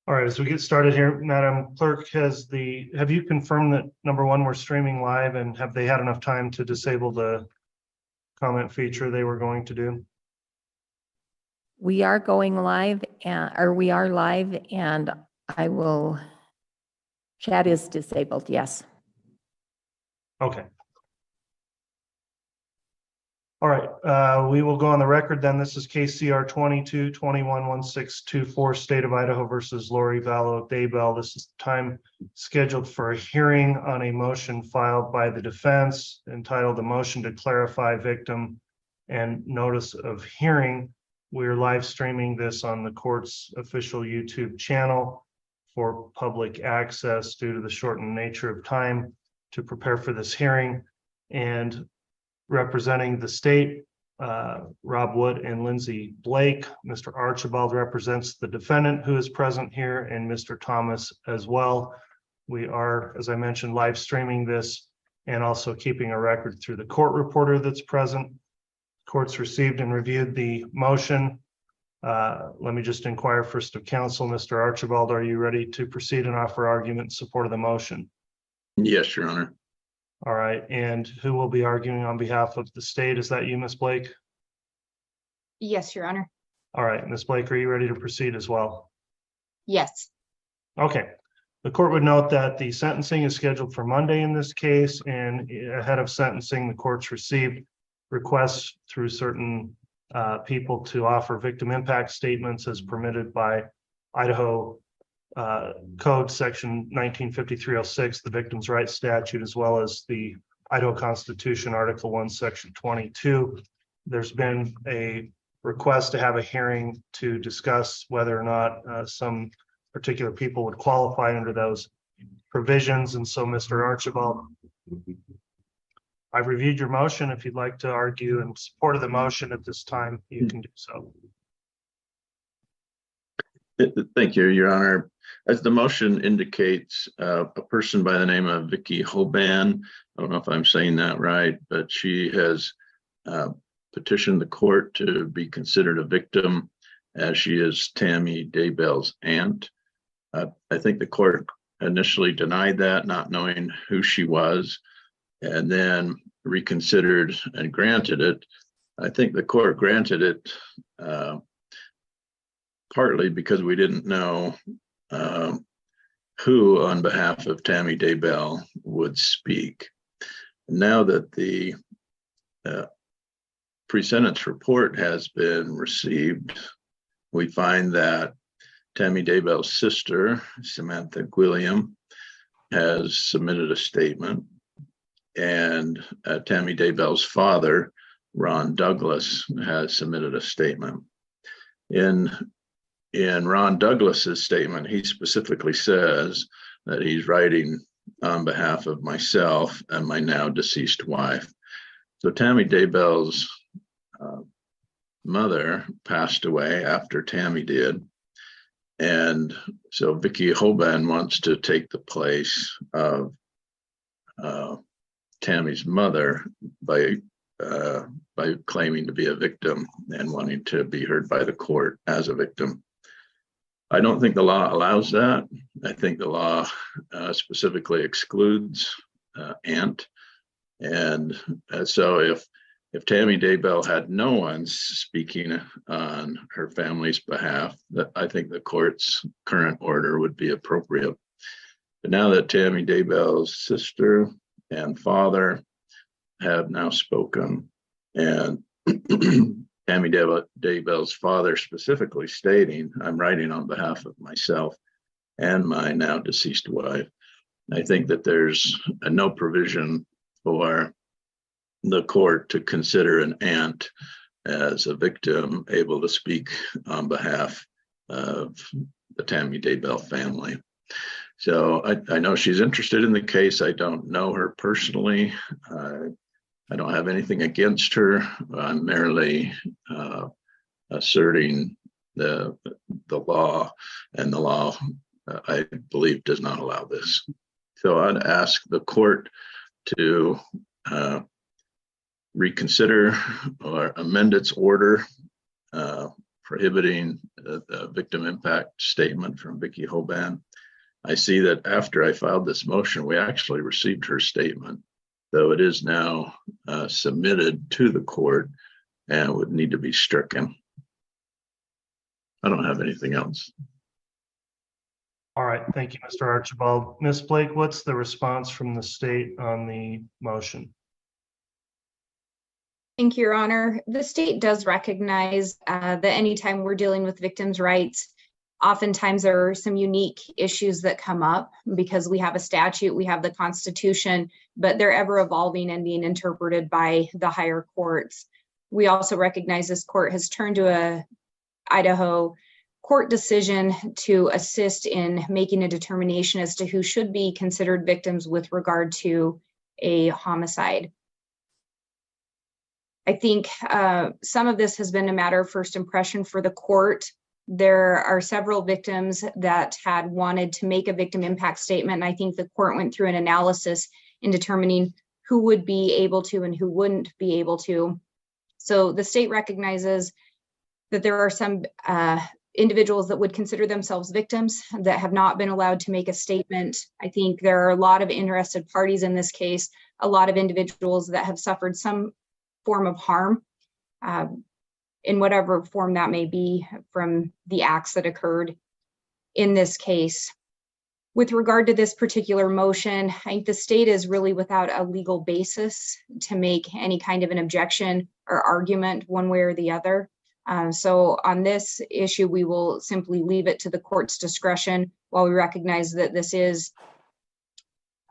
All right, as we get started here, Madam Clerk, have you confirmed that number one, we're streaming live, and have they had enough time to disable the comment feature they were going to do? We are going live, we are live, and chat is disabled, yes. Okay. All right, we will go on the record then. This is KCR 22-21-1624, State of Idaho versus Vallow Daybell. This is the time scheduled for a hearing on a motion filed by the defense entitled "A Motion to Clarify Victim and Notice of Hearing." We're live streaming this on the court's official YouTube channel for public access due to the shortened nature of time to prepare for this hearing. And representing the state, Rob Wood and Lindsay Blake. Mr. Archibald represents the defendant who is present here, and Mr. Thomas as well. We are, as I mentioned, live streaming this and also keeping a record through the court reporter that's present. Court's received and reviewed the motion. Let me just inquire first of counsel. Mr. Archibald, are you ready to proceed and offer argument in support of the motion? Yes, Your Honor. All right, and who will be arguing on behalf of the state? Is that you, Ms. Blake? Yes, Your Honor. All right, Ms. Blake, are you ready to proceed as well? Yes. Okay. The court would note that the sentencing is scheduled for Monday in this case, and ahead of sentencing, the court's received requests through certain people to offer victim impact statements as permitted by Idaho Code Section 1953-06, the Victims' Rights Statute, as well as the Idaho Constitution, Article 1, Section 22. There's been a request to have a hearing to discuss whether or not some particular people would qualify under those provisions. And so, Mr. Archibald, I've reviewed your motion. If you'd like to argue in support of the motion at this time, you can do so. Thank you, Your Honor. As the motion indicates, a person by the name of Vicky Hoban, I don't know if I'm saying that right, but she has petitioned the court to be considered a victim as she is Tammy Daybell's aunt. I think the court initially denied that, not knowing who she was, and then reconsidered and granted it. I think the court granted it partly because we didn't know who on behalf of Tammy Daybell would speak. Now that the pre-sentence report has been received, we find that Tammy Daybell's sister, Samantha Gwilliam, has submitted a statement, and Tammy Daybell's father, Ron Douglas, has submitted a statement. In Ron Douglas's statement, he specifically says that he's writing on behalf of myself and my now deceased wife. So Tammy Daybell's mother passed away after Tammy did. And so Vicky Hoban wants to take the place of Tammy's mother by claiming to be a victim and wanting to be heard by the court as a victim. I don't think the law allows that. I think the law specifically excludes aunt. And so if Tammy Daybell had no one speaking on her family's behalf, I think the court's current order would be appropriate. But now that Tammy Daybell's sister and father have now spoken, and Tammy Daybell's father specifically stating, I'm writing on behalf of myself and my now deceased wife, I think that there's no provision for the court to consider an aunt as a victim able to speak on behalf of the Tammy Daybell family. So I know she's interested in the case. I don't know her personally. I don't have anything against her. I'm merely asserting the law, and the law, I believe, does not allow this. So I'd ask the court to reconsider or amend its order prohibiting a victim impact statement from Vicki Hoban. I see that after I filed this motion, we actually received her statement, though it is now submitted to the court and would need to be stricken. I don't have anything else. All right, thank you, Mr. Archibald. Ms. Blake, what's the response from the state on the motion? Thank you, Your Honor. The state does recognize that anytime we're dealing with victims' rights, oftentimes there are some unique issues that come up because we have a statute, we have the Constitution, but they're ever evolving and being interpreted by the higher courts. We also recognize this court has turned to a Idaho court decision to assist in making a determination as to who should be considered victims with regard to a homicide. I think some of this has been a matter of first impression for the court. There are several victims that had wanted to make a victim impact statement, and I think the court went through an analysis in determining who would be able to and who wouldn't be able to. So the state recognizes that there are some individuals that would consider themselves victims that have not been allowed to make a statement. I think there are a lot of interested parties in this case, a lot of individuals that have suffered some form of harm in whatever form that may be from the acts that occurred in this case. With regard to this particular motion, I think the state is really without a legal basis to make any kind of an objection or argument one way or the other. So on this issue, we will simply leave it to the court's discretion while we recognize that this is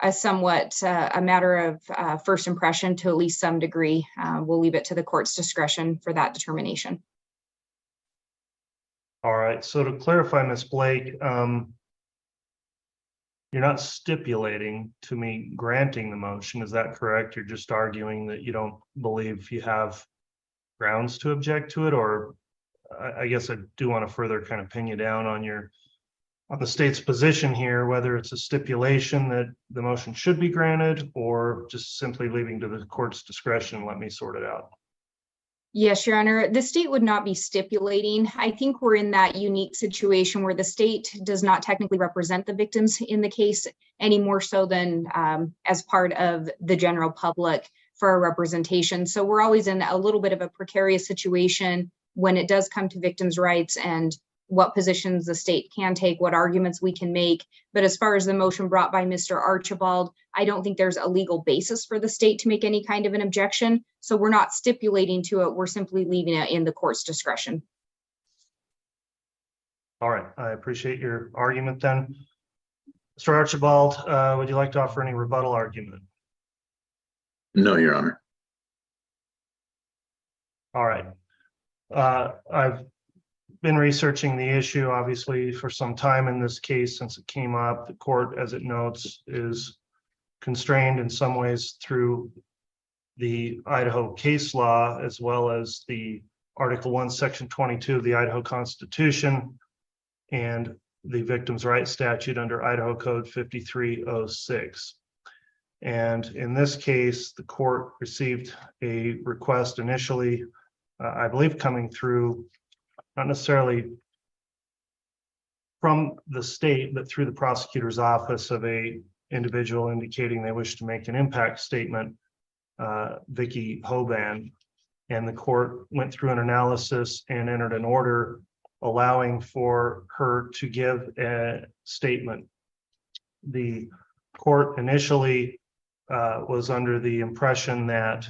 a somewhat a matter of first impression to at least some degree. We'll leave it to the court's discretion for that determination. All right, so to clarify, Ms. Blake, you're not stipulating to me granting the motion, is that correct? You're just arguing that you don't believe you have grounds to object to it, or I guess I do want to further kind of pin you down on the state's position here, whether it's a stipulation that the motion should be granted or just simply leaving to the court's discretion. Let me sort it out. Yes, Your Honor, the state would not be stipulating. I think we're in that unique situation where the state does not technically represent the victims in the case any more so than as part of the general public for our representation. So we're always in a little bit of a precarious situation when it does come to victims' rights and what positions the state can take, what arguments we can make. But as far as the motion brought by Mr. Archibald, I don't think there's a legal basis for the state to make any kind of an objection. So we're not stipulating to it. We're simply leaving it in the court's discretion. All right, I appreciate your argument then. Mr. Archibald, would you like to offer any rebuttal argument? No, Your Honor. All right. I've been researching the issue, obviously, for some time in this case since it came up. The court, as it notes, is constrained in some ways through the Idaho case law, as well as the Article 1, Section 22 of the Idaho Constitution and the Victims' Rights Statute under Idaho Code 5306. And in this case, the court received a request initially, I believe coming through, not necessarily from the state, but through the prosecutor's office of a individual indicating they wish to make an impact statement, Vicki Hoban. And the court went through an analysis and entered an order allowing for her to give a statement. The court initially was under the impression that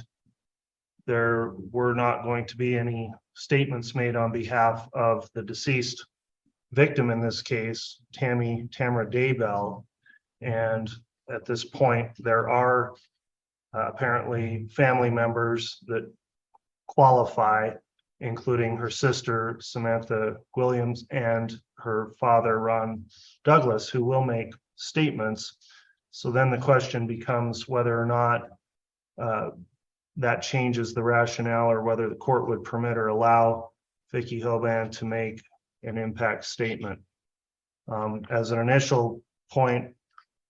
there were not going to be any statements made on behalf of the deceased victim in this case, Tammy Daybell. And at this point, there are apparently family members that qualify, including her sister, Samantha Williams, and her father, Ron Douglas, who will make statements. So then the question becomes whether or not that changes the rationale or whether the court would permit or allow Vicki Hoban to make an impact statement. As an initial point,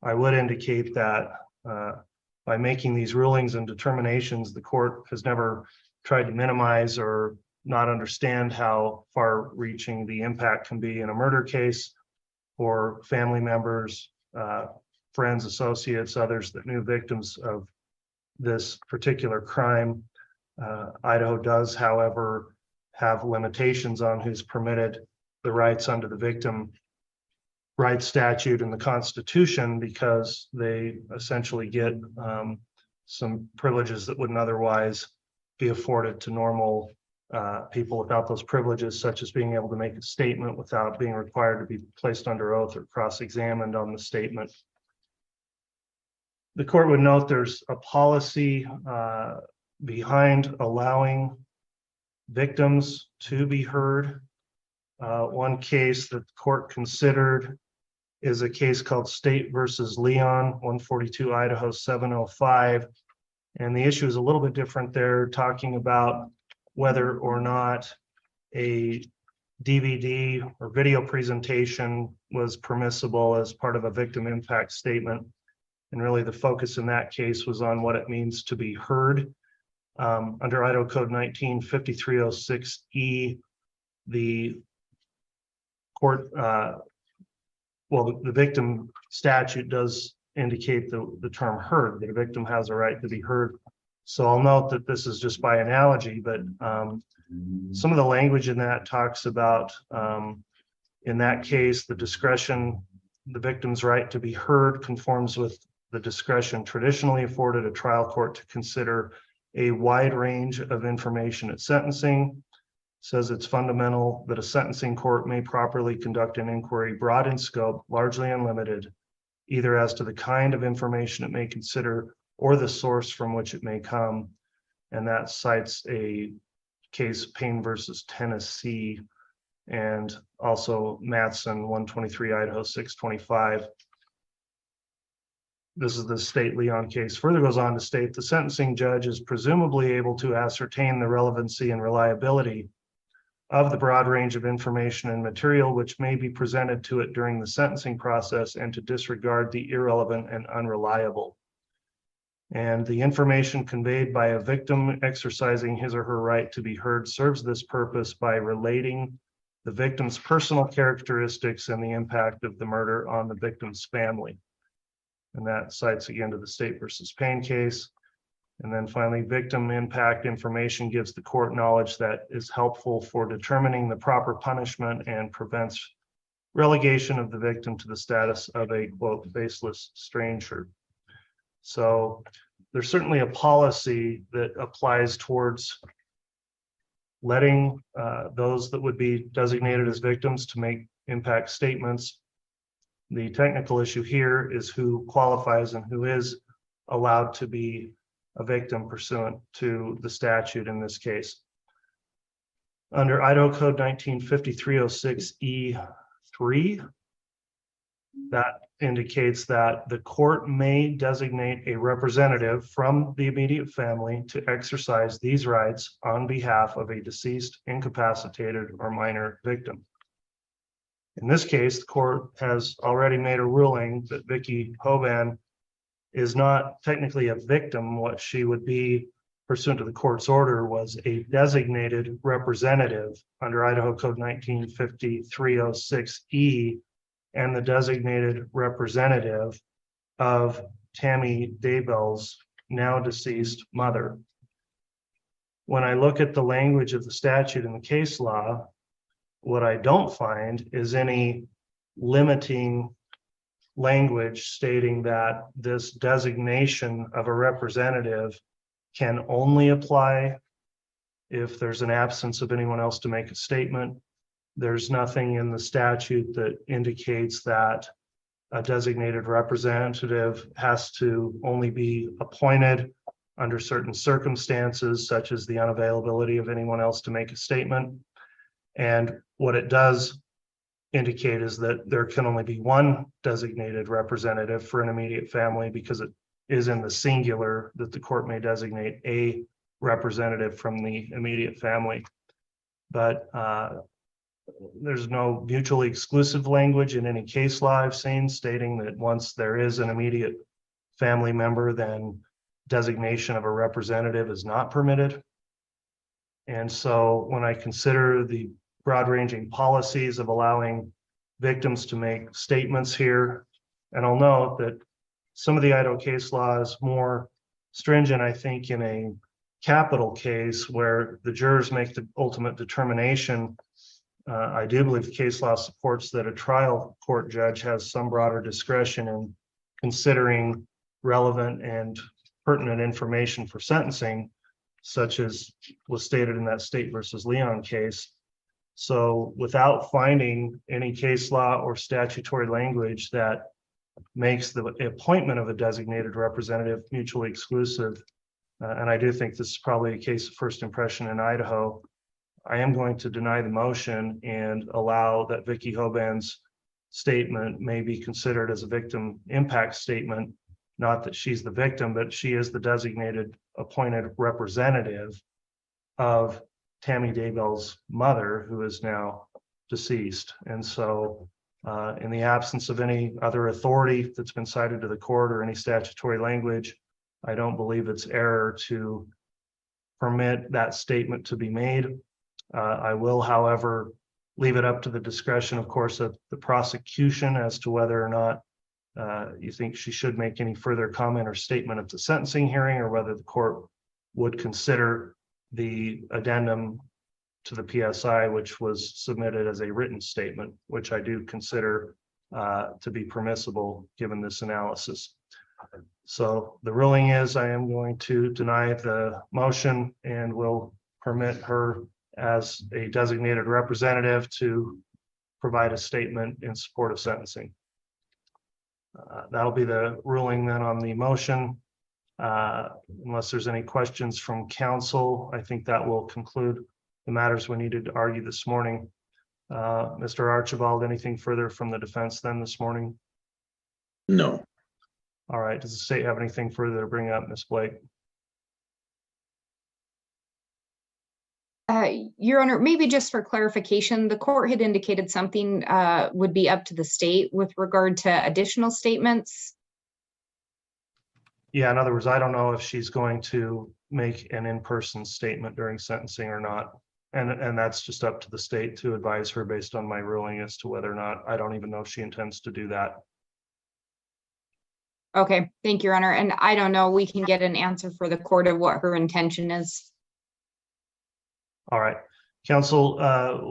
I would indicate that by making these rulings and determinations, the court has never tried to minimize or not understand how far-reaching the impact can be in a murder case for family members, friends, associates, others that knew victims of this particular crime. Idaho does, however, have limitations on who's permitted the rights under the victim rights statute and the Constitution, because they essentially get some privileges that wouldn't otherwise be afforded to normal people without those privileges, such as being able to make a statement without being required to be placed under oath or cross-examined on the statement. The court would note there's a policy behind allowing victims to be heard. One case that the court considered is a case called State versus Leon, 142 Idaho 705. And the issue is a little bit different there, talking about whether or not a DVD or video presentation was permissible as part of a victim impact statement. And really the focus in that case was on what it means to be heard. Under Idaho Code 195306E, the court, the victim statute does indicate the term heard, that a victim has a right to be heard. So I'll note that this is just by analogy, but some of the language in that talks about, in that case, the discretion, the victim's right to be heard conforms with the discretion traditionally afforded a trial court to consider a wide range of information at sentencing. Says it's fundamental that a sentencing court may properly conduct an inquiry broad in scope, largely unlimited, either as to the kind of information it may consider or the source from which it may come. And that cites a case, Payne versus Tennessee, and also Matson 123 Idaho 625. This is the State Leon case. Further goes on to state the sentencing judge is presumably able to ascertain the relevancy and reliability of the broad range of information and material which may be presented to it during the sentencing process, and to disregard the irrelevant and unreliable. And the information conveyed by a victim exercising his or her right to be heard serves this purpose by relating the victim's personal characteristics and the impact of the murder on the victim's family. And that cites again to the State versus Payne case. And then finally, victim impact information gives the court knowledge that is helpful for determining the proper punishment and prevents relegation of the victim to the status of a, quote, faceless stranger. So there's certainly a policy that applies towards letting those that would be designated as victims to make impact statements. The technical issue here is who qualifies and who is allowed to be a victim pursuant to the statute in this case. Under Idaho Code 195306E3, that indicates that the court may designate a representative from the immediate family to exercise these rights on behalf of a deceased, incapacitated, or minor victim. In this case, the court has already made a ruling that Vicki Hoban is not technically a victim. What she would be pursuant to the court's order was a designated representative under Idaho Code 195306E, and the designated representative of Tammy Daybell's now deceased mother. When I look at the language of the statute and the case law, what I don't find is any limiting language stating that this designation of a representative can only apply if there's an absence of anyone else to make a statement. There's nothing in the statute that indicates that a designated representative has to only be appointed under certain circumstances, such as the unavailability of anyone else to make a statement. And what it does indicate is that there can only be one designated representative for an immediate family, because it is in the singular that the court may designate a representative from the immediate family. But there's no mutually exclusive language in any case law I've seen stating that once there is an immediate family member, then designation of a representative is not permitted. And so when I consider the broad-ranging policies of allowing victims to make statements here, and I'll note that some of the Idaho case law is more stringent, I think, in a capital case where the jurors make the ultimate determination. I do believe the case law supports that a trial court judge has some broader discretion in considering relevant and pertinent information for sentencing, such as was stated in that State versus Leon case. So without finding any case law or statutory language that makes the appointment of a designated representative mutually exclusive, and I do think this is probably a case of first impression in Idaho, I am going to deny the motion and allow that Vicky Hoban's statement may be considered as a victim impact statement. Not that she's the victim, but she is the designated appointed representative of Tammy Daybell's mother, who is now deceased. And so in the absence of any other authority that's been cited to the court or any statutory language, I don't believe it's error to permit that statement to be made. I will, however, leave it up to the discretion, of course, of the prosecution as to whether or not you think she should make any further comment or statement at the sentencing hearing, or whether the court would consider the addendum to the PSI, which was submitted as a written statement, which I do consider to be permissible given this analysis. So the ruling is I am going to deny the motion and will permit her as a designated representative to provide a statement in support of sentencing. That'll be the ruling then on the motion. Unless there's any questions from council, I think that will conclude the matters we needed to argue this morning. Mr. Archibald, anything further from the defense then this morning? No. All right. Does the state have anything further to bring up, Ms. Blake? Your Honor, maybe just for clarification, the court had indicated something would be up to the state with regard to additional statements. Yeah, in other words, I don't know if she's going to make an in-person statement during sentencing or not. And that's just up to the state to advise her based on my ruling as to whether or not. I don't even know if she intends to do that. Okay, thank you, Your Honor. And I don't know, we can get an answer for the court of what her intention is. All right, counsel,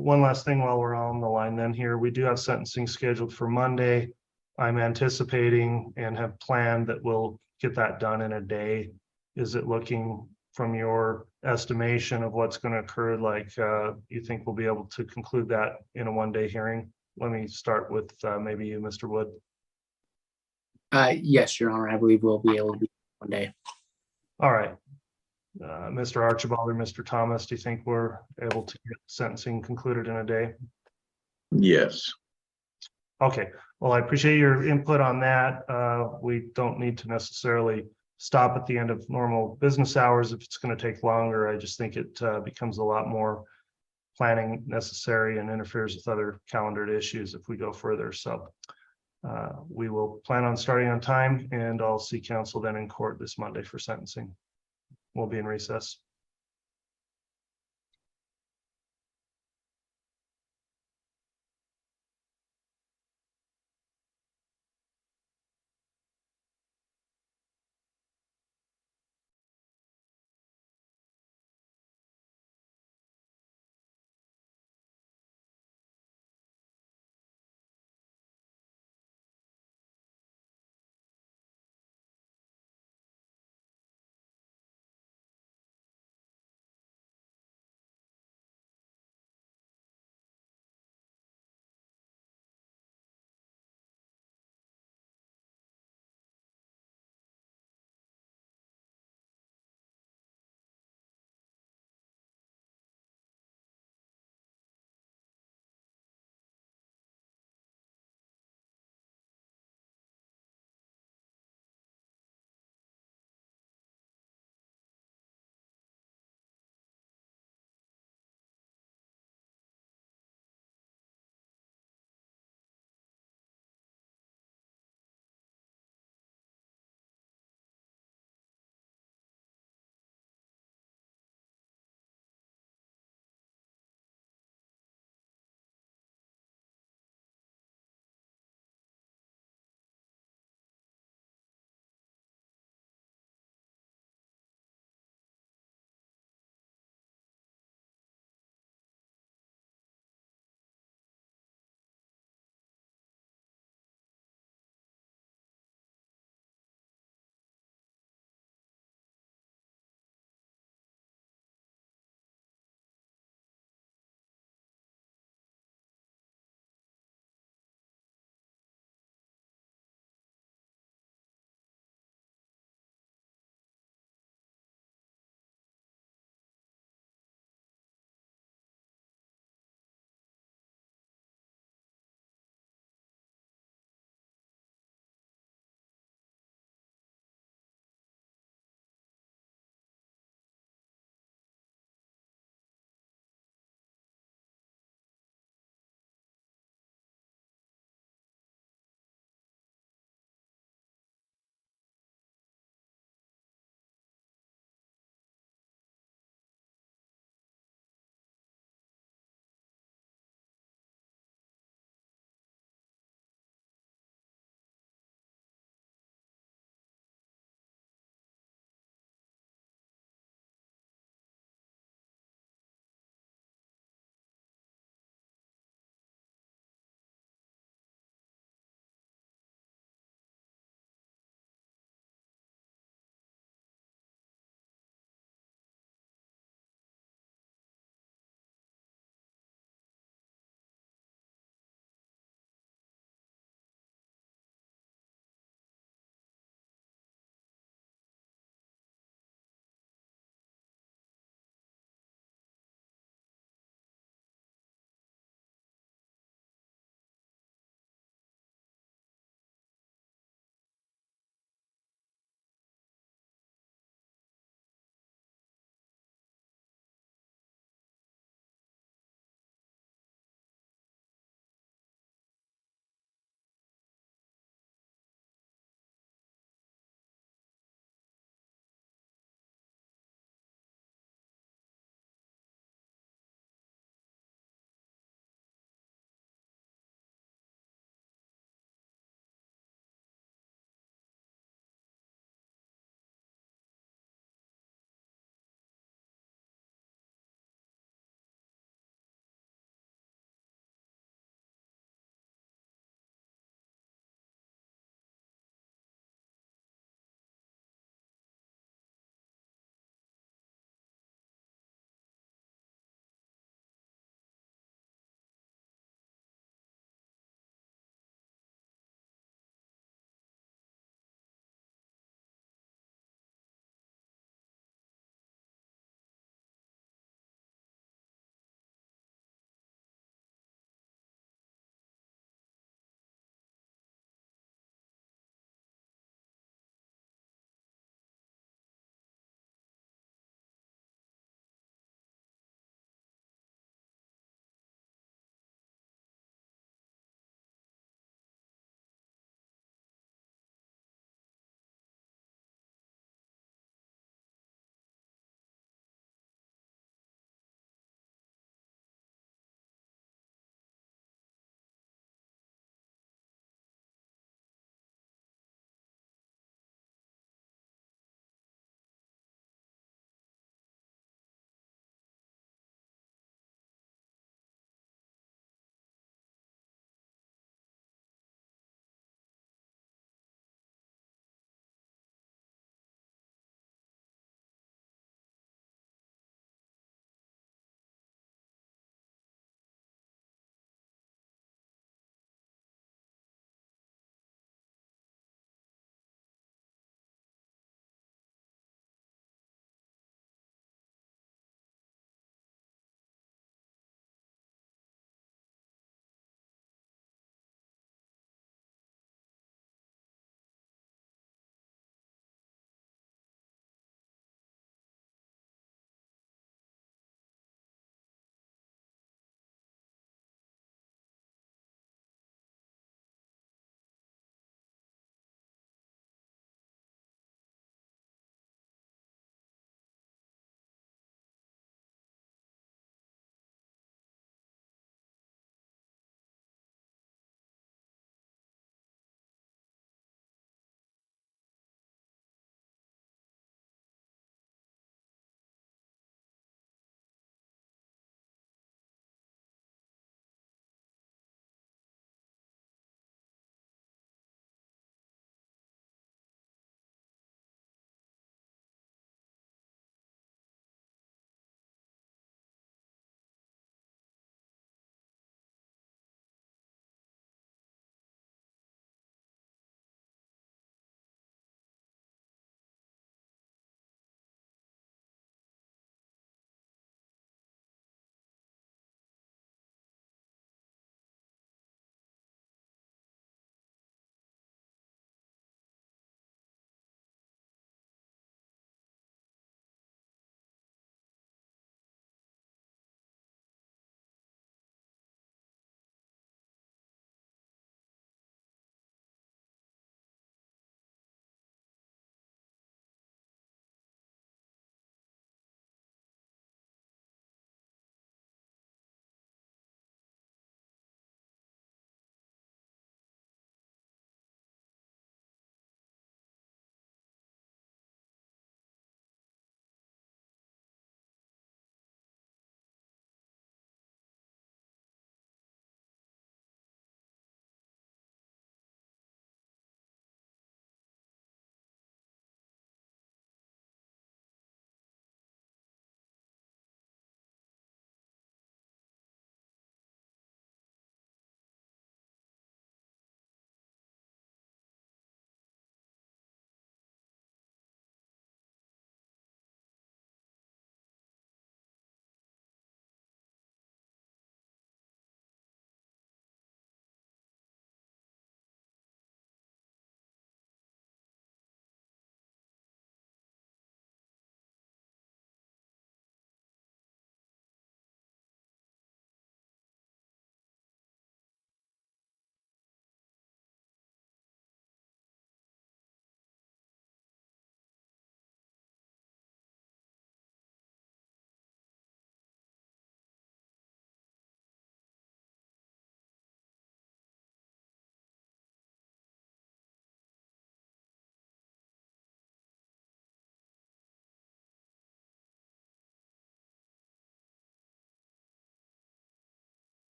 one last thing while we're on the line then here, we do have sentencing scheduled for Monday. I'm anticipating and have planned that we'll get that done in a day. Is it looking from your estimation of what's going to occur like you think we'll be able to conclude that in a one-day hearing? Let me start with maybe you, Mr. Wood. Yes, Your Honor, I believe we'll be able to do one day. All right. Mr. Archibald or Mr. Thomas, do you think we're able to get sentencing concluded in a day? Yes. Okay, well, I appreciate your input on that. We don't need to necessarily stop at the end of normal business hours if it's going to take longer. I just think it becomes a lot more planning necessary and interferes with other calendared issues if we go further. So we will plan on starting on time, and I'll see counsel then in court this Monday for sentencing. We'll be in recess.